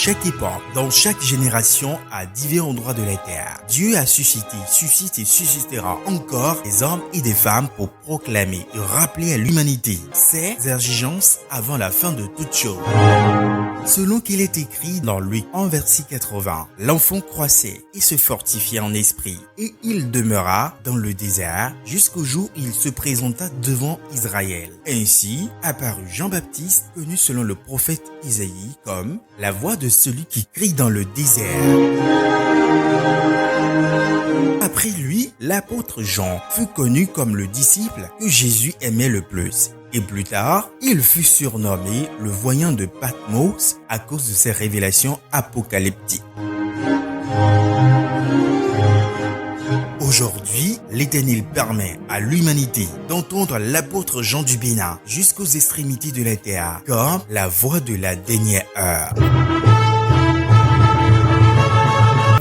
chaque époque, dans chaque génération, à divers endroits de la terre, Dieu a suscité, suscite et suscitera encore des hommes et des femmes pour proclamer et rappeler à l'humanité ses exigences avant la fin de toute chose. Selon qu'il est écrit dans Luc 1 verset 80, l'enfant croissait et se fortifiait en esprit, et il demeura dans le désert jusqu'au jour où il se présenta devant Israël. Ainsi apparut Jean-Baptiste, connu selon le prophète Isaïe comme la voix de celui qui crie dans le désert. Après lui, l'apôtre Jean fut connu comme le disciple que Jésus aimait le plus. Et plus tard, il fut surnommé le voyant de Patmos à cause de ses révélations apocalyptiques. Aujourd'hui, l'Éternel permet à l'humanité d'entendre l'apôtre Jean du Bénin jusqu'aux extrémités de la terre comme la voix de la dernière heure.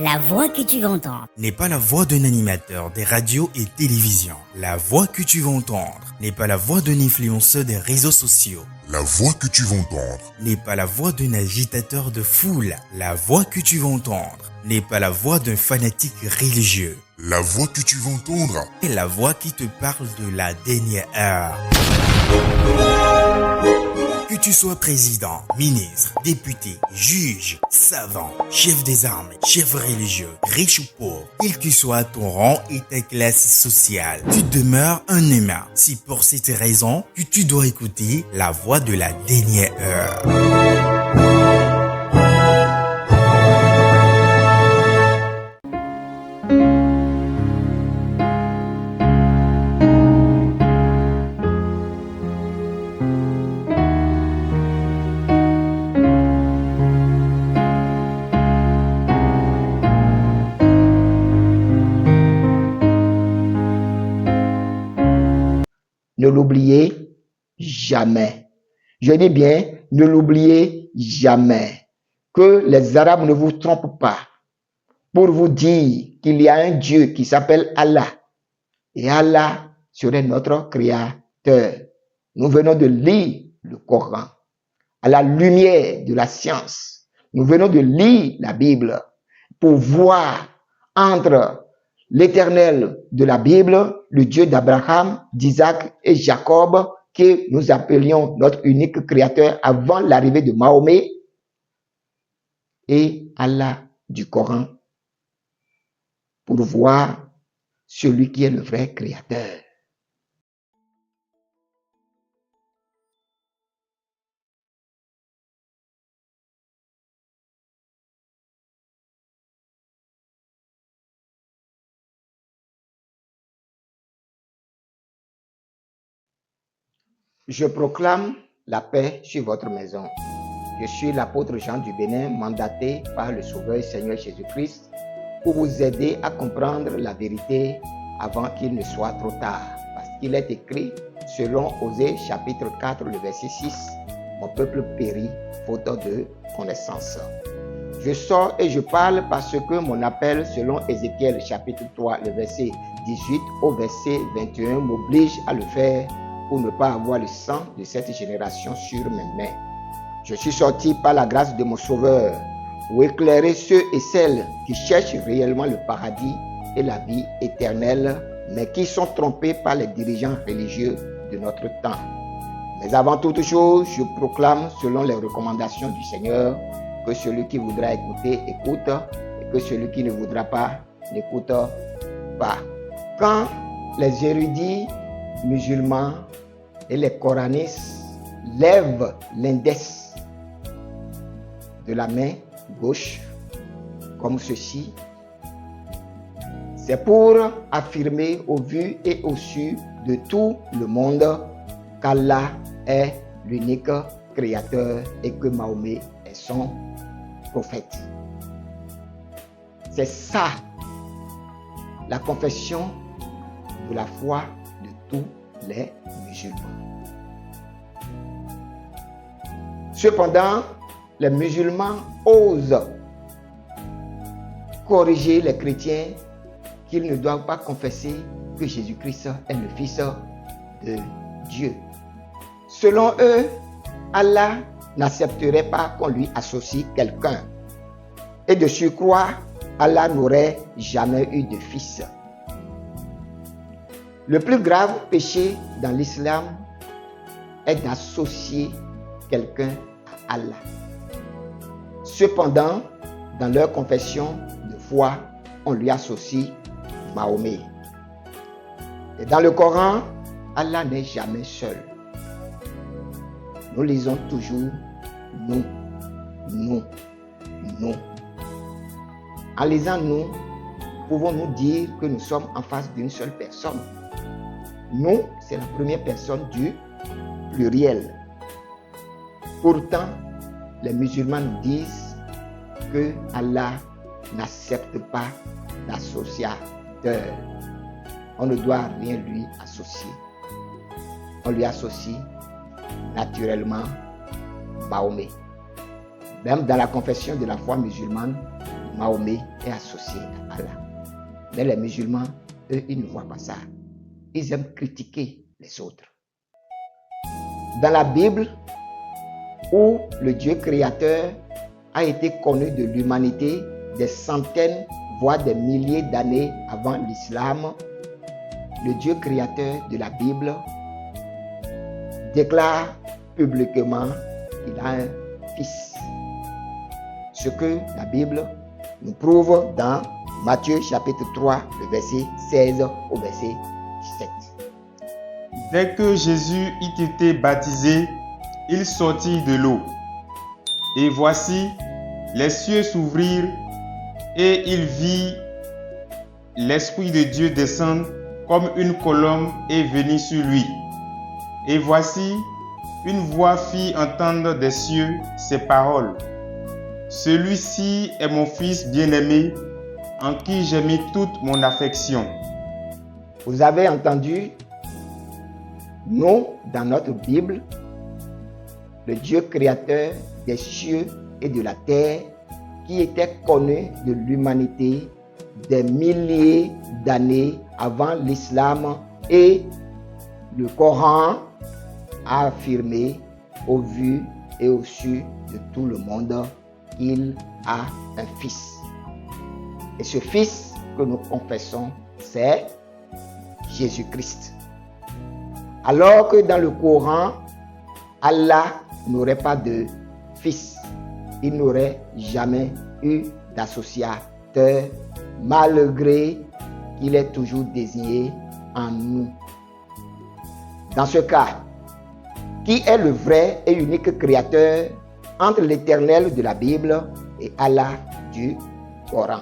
La voix que tu vas entendre N'est pas la voix d'un animateur des radios et télévisions. La voix que tu vas entendre n'est pas la voix d'un influenceur des réseaux sociaux. La voix que tu vas entendre N'est pas la voix d'un agitateur de foule. La voix que tu vas entendre n'est pas la voix d'un fanatique religieux. La voix que tu vas entendre C'est la voix qui te parle de la dernière heure. Que tu sois président, ministre, député, juge, savant, chef des armées, chef religieux, riche ou pauvre, quel que soit ton rang et ta classe sociale, tu demeures un humain. C'est pour cette raison que tu dois écouter la voix de la dernière heure. Ne l'oubliez jamais. Je dis bien, ne l'oubliez jamais. Que les Arabes ne vous trompent pas pour vous dire qu'il y a un Dieu qui s'appelle Allah. Et Allah serait notre créateur. Nous venons de lire le Coran à la lumière de la science. Nous venons de lire la Bible pour voir entre l'Éternel de la Bible, le Dieu d'Abraham, d'Isaac et Jacob, que nous appelions notre unique créateur avant l'arrivée de Mahomet, et Allah du Coran, pour voir celui qui est le vrai créateur. Je proclame la paix sur votre maison. Je suis l'apôtre Jean du Bénin, mandaté par le Sauveur Seigneur Jésus-Christ pour vous aider à comprendre la vérité avant qu'il ne soit trop tard. Parce qu'il est écrit, selon Osée chapitre 4, le verset 6, « Mon peuple périt, faute de connaissance. » Je sors et je parle parce que mon appel, selon Ézéchiel chapitre 3, le verset 18 au verset 21, m'oblige à le faire pour ne pas avoir le sang de cette génération sur mes mains. Je suis sorti par la grâce de mon Sauveur pour éclairer ceux et celles qui cherchent réellement le paradis et la vie éternelle, mais qui sont trompés par les dirigeants religieux de notre temps. Mais avant toute chose, je proclame, selon les recommandations du Seigneur, que celui qui voudra écouter, écoute, et que celui qui ne voudra pas, n'écoute pas. Quand les érudits musulmans et les coranistes lèvent l'index de la main gauche, comme ceci, c'est pour affirmer au vu et au su de tout le monde qu'Allah est l'unique créateur et que Mahomet est son prophète. C'est ça la confession de la foi de tous les musulmans. Cependant, les musulmans osent corriger les chrétiens qu'ils ne doivent pas confesser que Jésus-Christ est le Fils de Dieu. Selon eux, Allah n'accepterait pas qu'on lui associe quelqu'un Et de surcroît, Allah n'aurait jamais eu de fils. Le plus grave péché dans l'islam est d'associer quelqu'un à Allah. Cependant, dans leur confession de foi, on lui associe Mahomet. Et dans le Coran, Allah n'est jamais seul. Nous lisons toujours nous. En lisant nous, pouvons-nous dire que nous sommes en face d'une seule personne. Nous, c'est la première personne du pluriel. Pourtant, les musulmans nous disent que Allah n'accepte pas d'associateur. On ne doit rien lui associer. On lui associe naturellement Mahomet. Même dans la confession de la foi musulmane, Mahomet est associé à Allah. Mais les musulmans, eux, ils ne voient pas ça. Ils aiment critiquer les autres. Dans la Bible, où le Dieu créateur a été connu de l'humanité des centaines, voire des milliers d'années avant l'islam, le Dieu créateur de la Bible déclare publiquement qu'il a un fils. Ce que la Bible nous prouve dans Matthieu chapitre 3, le verset 16 au verset 17. Dès que Jésus eut été baptisé, il sortit de l'eau. Et voici, les cieux s'ouvrirent et il vit l'Esprit de Dieu descendre comme une colombe et venir sur lui. Et voici, une voix fit entendre des cieux ces paroles. Celui-ci est mon fils bien-aimé, en qui j'ai mis toute mon affection. Vous avez entendu, nous, dans notre Bible, le Dieu créateur des cieux et de la terre, qui était connu de l'humanité des milliers d'années avant l'islam, et le Coran a affirmé au vu et au su de tout le monde qu'il a un fils. Et ce fils que nous confessons, c'est Jésus-Christ. Alors que dans le Coran, Allah n'aurait pas de fils. Il n'aurait jamais eu d'associateur, malgré qu'il est toujours désigné en nous. Dans ce cas, qui est le vrai et unique créateur entre l'Éternel de la Bible et Allah du Coran?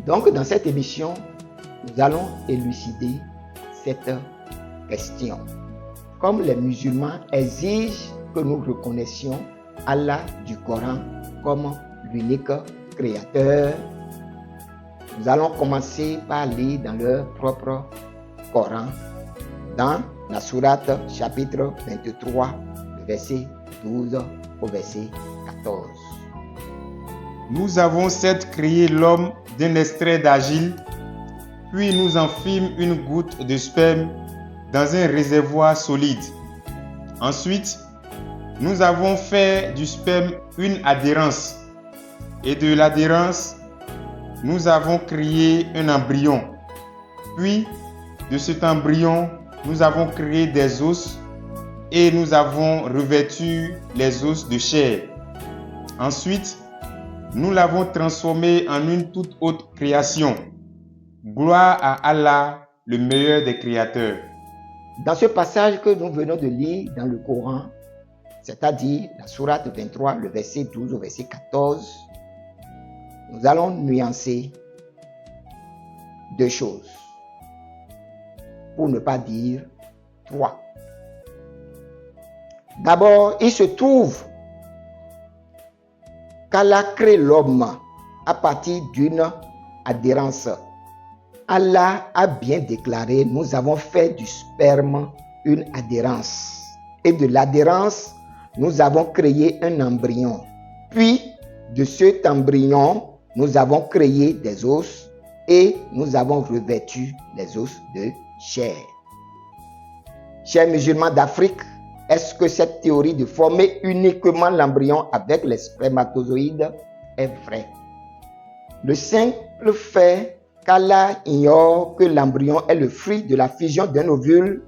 Donc, dans cette émission, nous allons élucider cette question. Comme les musulmans exigent que nous reconnaissions Allah du Coran comme l'unique créateur, nous allons commencer par lire dans leur propre Coran, dans la sourate chapitre 23, le verset 12 au verset 14. Nous avons certes créé l'homme d'un extrait d'argile, puis nous en fîmes une goutte de sperme dans un réservoir solide. Ensuite, nous avons fait du sperme une adhérence, et de l'adhérence, nous avons créé un embryon. Puis, de cet embryon, nous avons créé des os, et nous avons revêtu les os de chair. Ensuite, nous l'avons transformé en une toute autre création. Gloire à Allah, le meilleur des créateurs. Dans ce passage que nous venons de lire dans le Coran, c'est-à-dire la sourate 23, le verset 12 au verset 14, nous allons nuancer deux choses, pour ne pas dire trois. D'abord, il se trouve qu'Allah crée l'homme à partir d'une adhérence. Allah a bien déclaré, nous avons fait du sperme une adhérence. Et de l'adhérence, nous avons créé un embryon. Puis, de cet embryon, nous avons créé des os et nous avons revêtu les os de chair. Chers musulmans d'Afrique, est-ce que cette théorie de former uniquement l'embryon avec les spermatozoïdes est vraie? Le simple fait qu'Allah ignore que l'embryon est le fruit de la fusion d'un ovule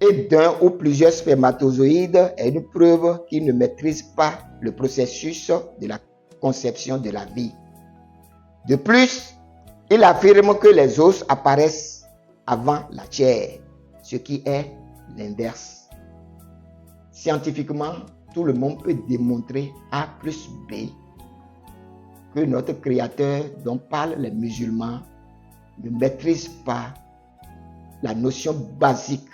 et d'un ou plusieurs spermatozoïdes est une preuve qu'il ne maîtrise pas le processus de la conception de la vie. De plus, il affirme que les os apparaissent avant la chair, ce qui est l'inverse. Scientifiquement, tout le monde peut démontrer A plus B que notre Créateur dont parlent les musulmans ne maîtrise pas la notion basique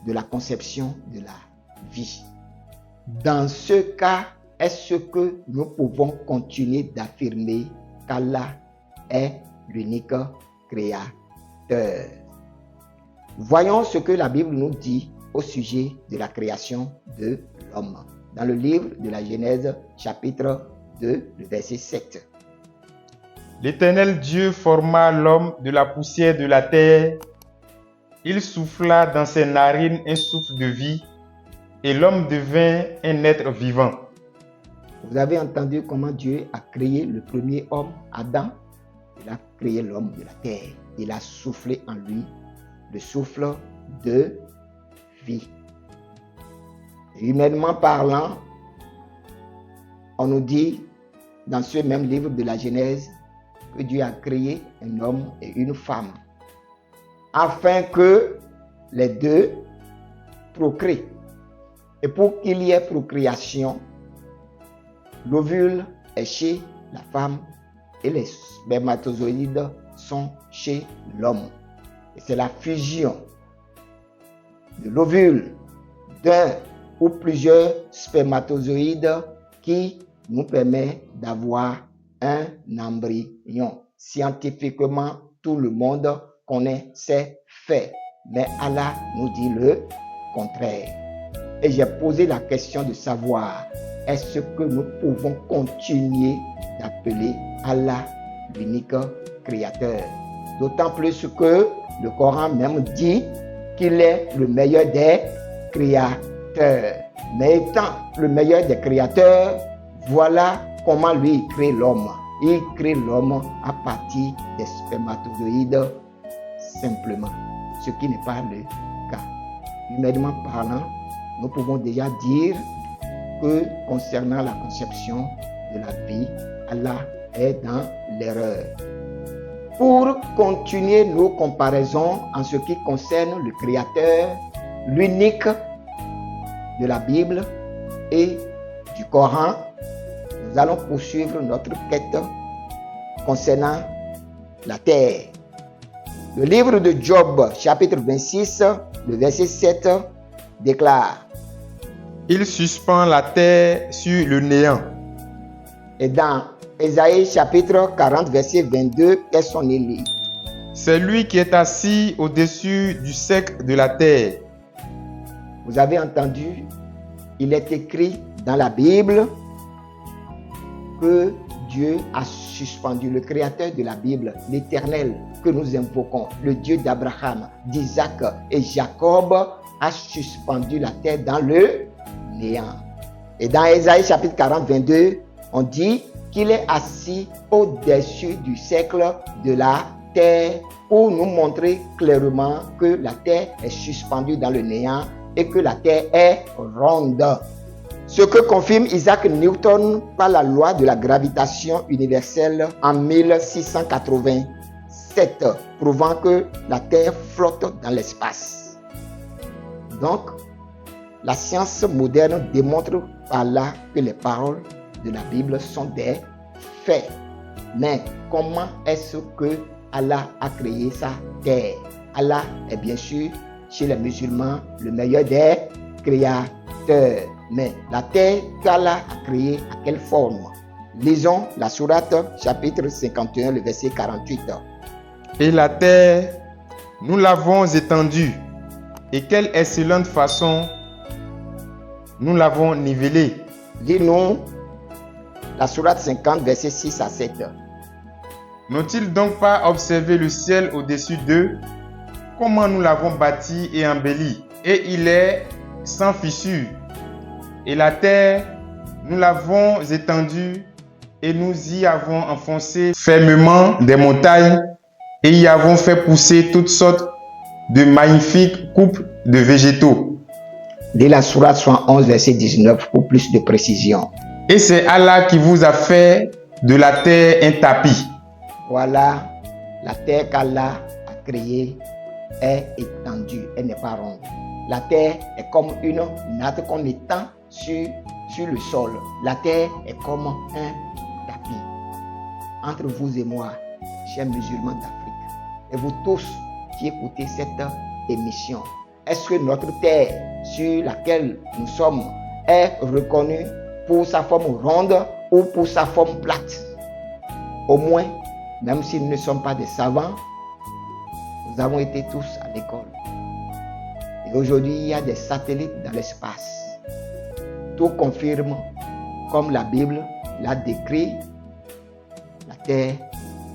de la conception de la vie. Dans ce cas, est-ce que nous pouvons continuer d'affirmer qu'Allah est l'unique créateur? Voyons ce que la Bible nous dit au sujet de la création de l'homme. Dans le livre de la Genèse, chapitre 2, le verset 7. L'Éternel Dieu forma l'homme de la poussière de la terre. Il souffla dans ses narines un souffle de vie, et l'homme devint un être vivant. Vous avez entendu comment Dieu a créé le premier homme, Adam? Il a créé l'homme de la terre. Il a soufflé en lui le souffle de vie. Humainement parlant, on nous dit dans ce même livre de la Genèse que Dieu a créé un homme et une femme afin que les deux procréent. Et pour qu'il y ait procréation, l'ovule est chez la femme et les spermatozoïdes sont chez l'homme. Et c'est la fusion de l'ovule d'un ou plusieurs spermatozoïdes qui nous permet d'avoir un embryon. Scientifiquement, tout le monde connaît ces faits, mais Allah nous dit le contraire. Et j'ai posé la question de savoir, est-ce que nous pouvons continuer d'appeler Allah l'unique créateur? D'autant plus que le Coran même dit qu'il est le meilleur des créateurs. Mais étant le meilleur des créateurs, voilà comment lui il crée l'homme. Il crée l'homme à partir des spermatozoïdes simplement, ce qui n'est pas le cas. Humainement parlant, nous pouvons déjà dire que concernant la conception de la vie, Allah est dans l'erreur. Pour continuer nos comparaisons en ce qui concerne le Créateur, l'unique de la Bible et du Coran, nous allons poursuivre notre quête concernant la terre. Le livre de Job, chapitre 26, le verset 7, déclare: Il suspend la terre sur le néant. Et dans Ésaïe, chapitre 40, verset 22, qu'est-ce qu'on lit? C'est lui qui est assis au-dessus du sec de la terre. Vous avez entendu, il est écrit dans la Bible que Dieu a suspendu, le créateur de la Bible, l'Éternel que nous invoquons, le Dieu d'Abraham, d'Isaac et Jacob, a suspendu la terre dans le néant. Et dans Ésaïe chapitre 40, 22, on dit qu'il est assis au-dessus du cercle de la terre pour nous montrer clairement que la terre est suspendue dans le néant et que la terre est ronde. Ce que confirme Isaac Newton par la loi de la gravitation universelle en 1687, prouvant que la terre flotte dans l'espace. Donc, la science moderne démontre par là que les paroles de la Bible sont des faits. Mais comment est-ce que Allah a créé sa terre? Allah est bien sûr, chez les musulmans, le meilleur des créateurs. Mais la terre qu'Allah a créée, à quelle forme? Lisons la sourate chapitre 51, le verset 48. Et la terre, nous l'avons étendue, et quelle excellente façon nous l'avons nivelée. Dis-nous la sourate 50, verset 6 à 7. N'ont-ils donc pas observé le ciel au-dessus d'eux? Comment nous l'avons bâti et embelli, et il est sans fissure. Et la terre, nous l'avons étendue, et nous y avons enfoncé fermement des montagnes et y avons fait pousser toutes sortes de magnifiques coupes de végétaux. Dès la sourate 111, verset 19 pour plus de précision. Et c'est Allah qui vous a fait de la terre un tapis. Voilà, la terre qu'Allah a créée est étendue, elle n'est pas ronde. La terre est comme une natte qu'on étend sur le sol. La terre est comme un tapis. Entre vous et moi, chers musulmans d'Afrique, et vous tous qui écoutez cette émission, est-ce que notre terre sur laquelle nous sommes est reconnue pour sa forme ronde ou pour sa forme plate? Au moins, même si nous ne sommes pas des savants, nous avons été tous à l'école. Et aujourd'hui, il y a des satellites dans l'espace. Tout confirme, comme la Bible l'a décrit, la terre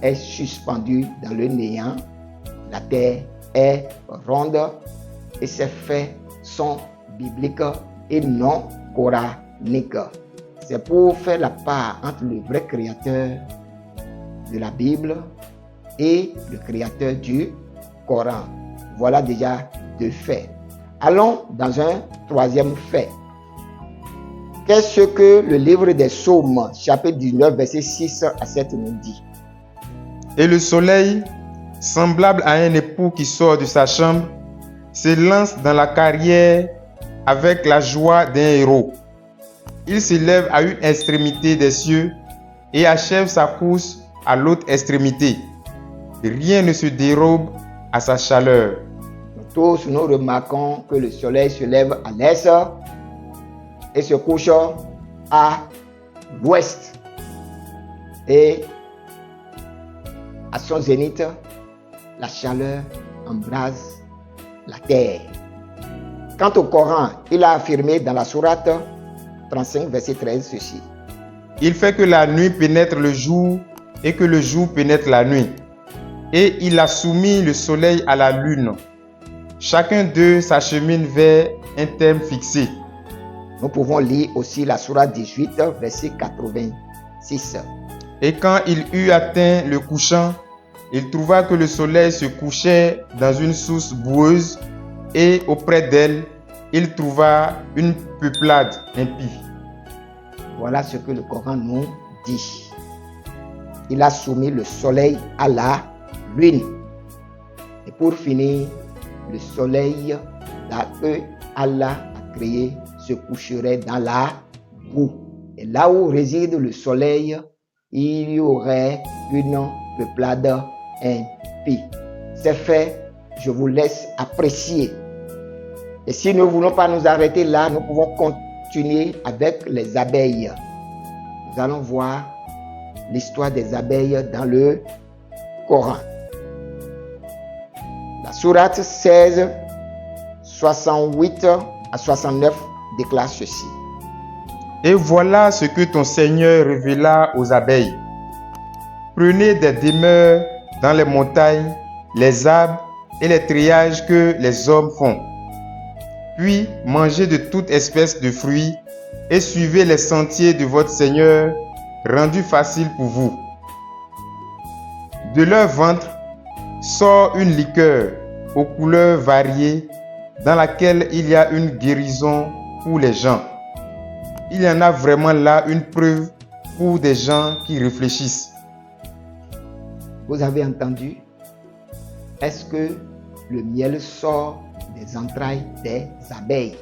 est suspendue dans le néant, la terre est ronde et ses faits sont bibliques et non coraniques. C'est pour faire la part entre le vrai créateur de la Bible et le créateur du Coran. Voilà déjà deux faits. Allons dans un troisième fait. Qu'est-ce que le livre des Psaumes, chapitre 19, verset 6 à 7 nous dit? Et le soleil, semblable à un époux qui sort de sa chambre, se lance dans la carrière avec la joie d'un héros. Il s'élève à une extrémité des cieux et achève sa course à l'autre extrémité. Rien ne se dérobe à sa chaleur. Nous tous, nous remarquons que le soleil se lève à l'est et se couche à l'ouest. Et à son zénith, la chaleur embrase la terre. Quant au Coran, il a affirmé dans la sourate 35, verset 13, ceci. Il fait que la nuit pénètre le jour et que le jour pénètre la nuit. Et il a soumis le soleil à la lune. Chacun d'eux s'achemine vers un terme fixé. Nous pouvons lire aussi la sourate 18, verset 86. Et quand il eut atteint le couchant, il trouva que le soleil se couchait dans une source boueuse et auprès d'elle, il trouva une peuplade impie. Voilà ce que le Coran nous dit. Il a soumis le soleil à la lune. Et pour finir, le soleil que Allah a créé se coucherait dans la boue. Et là où réside le soleil, il y aurait une peuplade impie. C'est fait, je vous laisse apprécier. Et si nous ne voulons pas nous arrêter là, nous pouvons continuer avec les abeilles. Nous allons voir l'histoire des abeilles dans le Coran. La sourate 16, 68 à 69 déclare ceci. Et voilà ce que ton Seigneur révéla aux abeilles. Prenez des demeures dans les montagnes, les arbres et les treillages que les hommes font. Puis mangez de toute espèce de fruits et suivez les sentiers de votre Seigneur, rendus faciles pour vous. De leur ventre sort une liqueur aux couleurs variées dans laquelle il y a une guérison pour les gens. Il y en a vraiment là une preuve pour des gens qui réfléchissent. Vous avez entendu? Est-ce que le miel sort des entrailles des abeilles?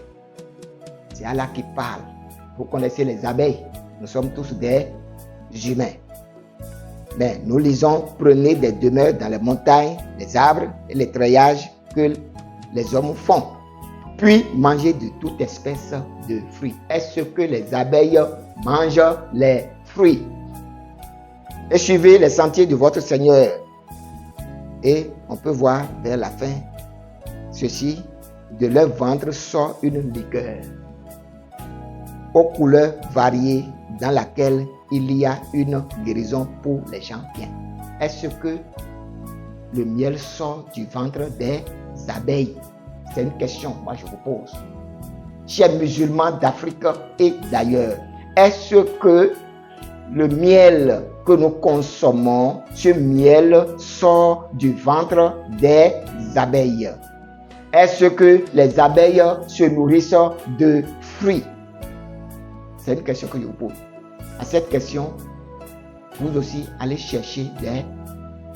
C'est Allah qui parle. Vous connaissez les abeilles. Nous sommes tous des humains. Mais nous lisons, prenez des demeures dans les montagnes, les arbres et les treillages que les hommes font. Puis mangez de toute espèce de fruits. Est-ce que les abeilles mangent les fruits? Et suivez les sentiers de votre Seigneur. Et on peut voir vers la fin ceci, de leur ventre sort une liqueur aux couleurs variées dans laquelle il y a une guérison pour les gens bien. Est-ce que le miel sort du ventre des abeilles? C'est une question, moi je vous pose. Chers musulmans d'Afrique et d'ailleurs, est-ce que le miel que nous consommons, ce miel sort du ventre des abeilles? Est-ce que les abeilles se nourrissent de fruits? C'est une question que je vous pose. À cette question, vous aussi allez chercher des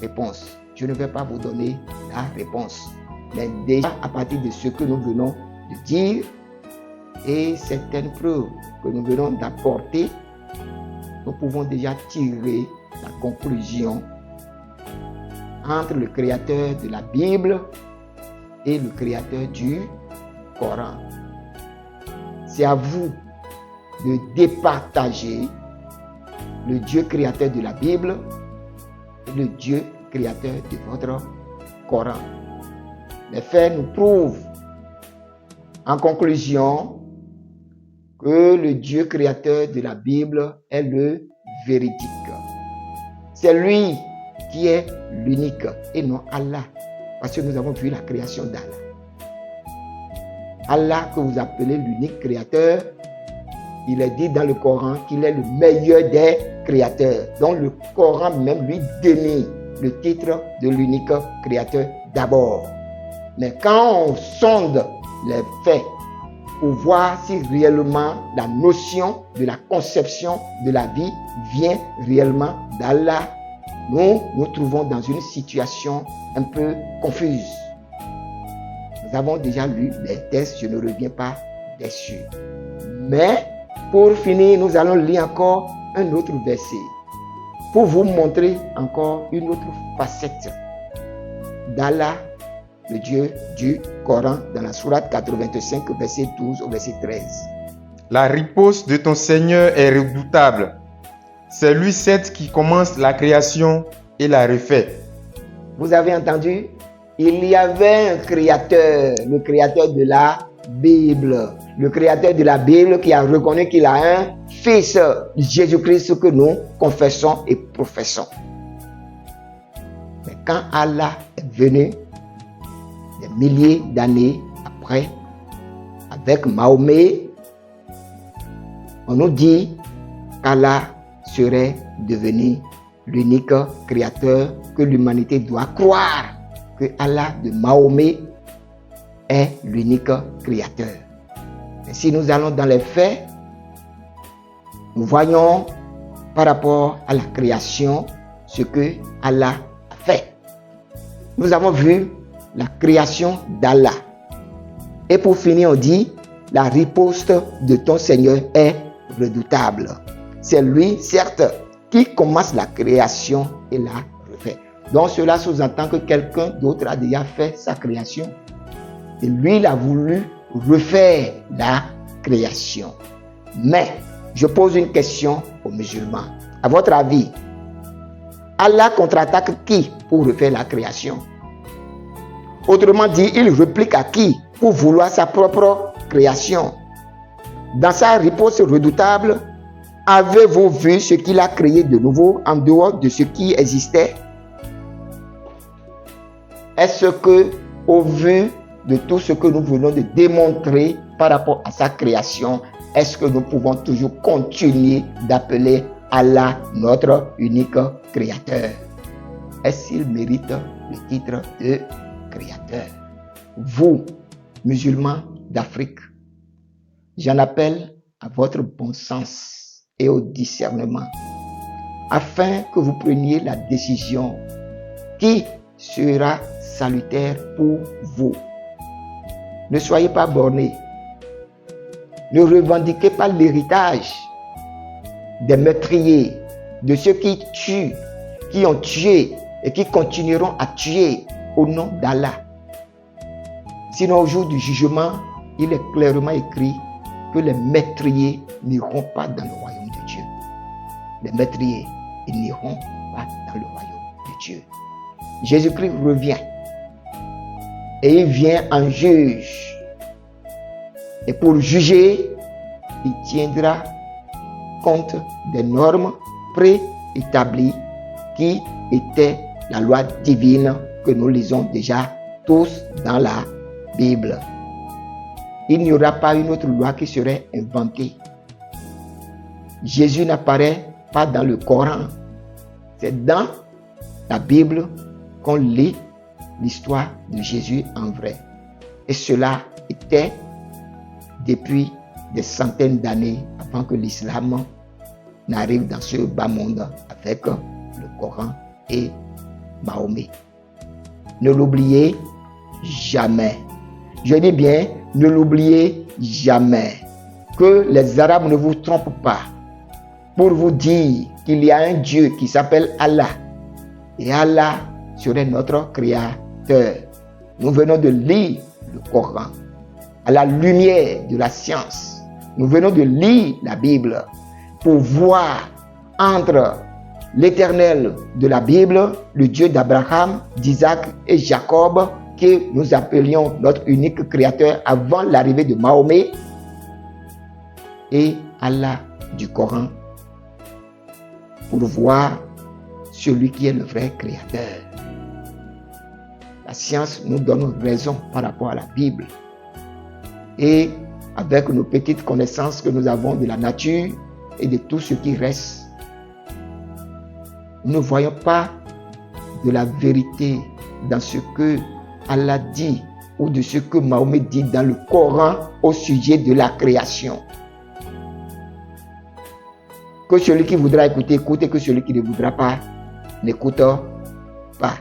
réponses. Je ne vais pas vous donner la réponse. Mais déjà, à partir de ce que nous venons de dire et certaines preuves que nous venons d'apporter, nous pouvons déjà tirer la conclusion entre le créateur de la Bible et le créateur du Coran. C'est à vous de départager le Dieu créateur de la Bible et le Dieu créateur de votre Coran. Les faits nous prouvent en conclusion que le Dieu créateur de la Bible est le véridique. C'est lui qui est l'unique et non Allah. Parce que nous avons vu la création d'Allah. Allah que vous appelez l'unique créateur, il est dit dans le Coran qu'il est le meilleur des créateurs. Donc le Coran même lui dénie le titre de l'unique créateur d'abord. Mais quand on sonde les faits pour voir si réellement la notion de la conception de la vie vient réellement d'Allah, nous nous trouvons dans une situation un peu confuse. Nous avons déjà lu les textes, je ne reviens pas dessus. Mais pour finir, nous allons lire encore un autre verset pour vous montrer encore une autre facette d'Allah, le Dieu du Coran, dans la sourate 85, verset 12 au verset 13. La riposte de ton Seigneur est redoutable. C'est lui certes qui commence la création et la refait. Vous avez entendu? Il y avait un créateur, le créateur de la Bible. Le créateur de la Bible qui a reconnu qu'il a un fils, Jésus-Christ, que nous confessons et professons. Mais quand Allah est venu, des milliers d'années après, avec Mahomet, on nous dit qu'Allah serait devenu l'unique créateur, que l'humanité doit croire que Allah de Mahomet est l'unique créateur. Et si nous allons dans les faits, nous voyons par rapport à la création ce que Allah a fait. Nous avons vu la création d'Allah. Et pour finir, on dit, la riposte de ton Seigneur est redoutable. C'est lui, certes, qui commence la création et la refait. Donc cela sous-entend que quelqu'un d'autre a déjà fait sa création. Et lui, il a voulu refaire la création. Mais, je pose une question aux musulmans. À votre avis, Allah contre-attaque qui pour refaire la création? Autrement dit, il réplique à qui pour vouloir sa propre création? Dans sa riposte redoutable, avez-vous vu ce qu'il a créé de nouveau en dehors de ce qui existait? Est-ce que, au vu de tout ce que nous venons de démontrer par rapport à sa création, est-ce que nous pouvons toujours continuer d'appeler Allah notre unique créateur? Est-ce qu'il mérite le titre de créateur? Vous, musulmans d'Afrique, j'en appelle à votre bon sens et au discernement, afin que vous preniez la décision qui sera salutaire pour vous. Ne soyez pas bornés. Ne revendiquez pas l'héritage des meurtriers, de ceux qui tuent, qui ont tué et qui continueront à tuer au nom d'Allah. Sinon, au jour du jugement, il est clairement écrit que les meurtriers n'iront pas dans le royaume de Dieu. Les meurtriers, ils n'iront pas dans le royaume de Dieu. Jésus-Christ revient et il vient en juge. Et pour juger, il tiendra compte des normes préétablies qui étaient la loi divine que nous lisons déjà tous dans la Bible. Il n'y aura pas une autre loi qui serait inventée. Jésus n'apparaît pas dans le Coran. C'est dans la Bible qu'on lit l'histoire de Jésus en vrai. Et cela était depuis des centaines d'années avant que l'islam n'arrive dans ce bas monde avec le Coran et Mahomet. Ne l'oubliez jamais. Je dis bien, ne l'oubliez jamais. Que les Arabes ne vous trompent pas pour vous dire qu'il y a un Dieu qui s'appelle Allah. Et Allah serait notre créateur. Nous venons de lire le Coran à la lumière de la science. Nous venons de lire la Bible pour voir entre l'Éternel de la Bible, le Dieu d'Abraham, d'Isaac et Jacob, que nous appelions notre unique créateur avant l'arrivée de Mahomet, et Allah du Coran, pour voir celui qui est le vrai créateur. La science nous donne raison par rapport à la Bible. Et avec nos petites connaissances que nous avons de la nature et de tout ce qui reste, nous ne voyons pas de la vérité dans ce que Allah dit ou de ce que Mahomet dit dans le Coran au sujet de la création. Que celui qui voudra écouter, écoute, et que celui qui ne voudra pas, n'écoute pas.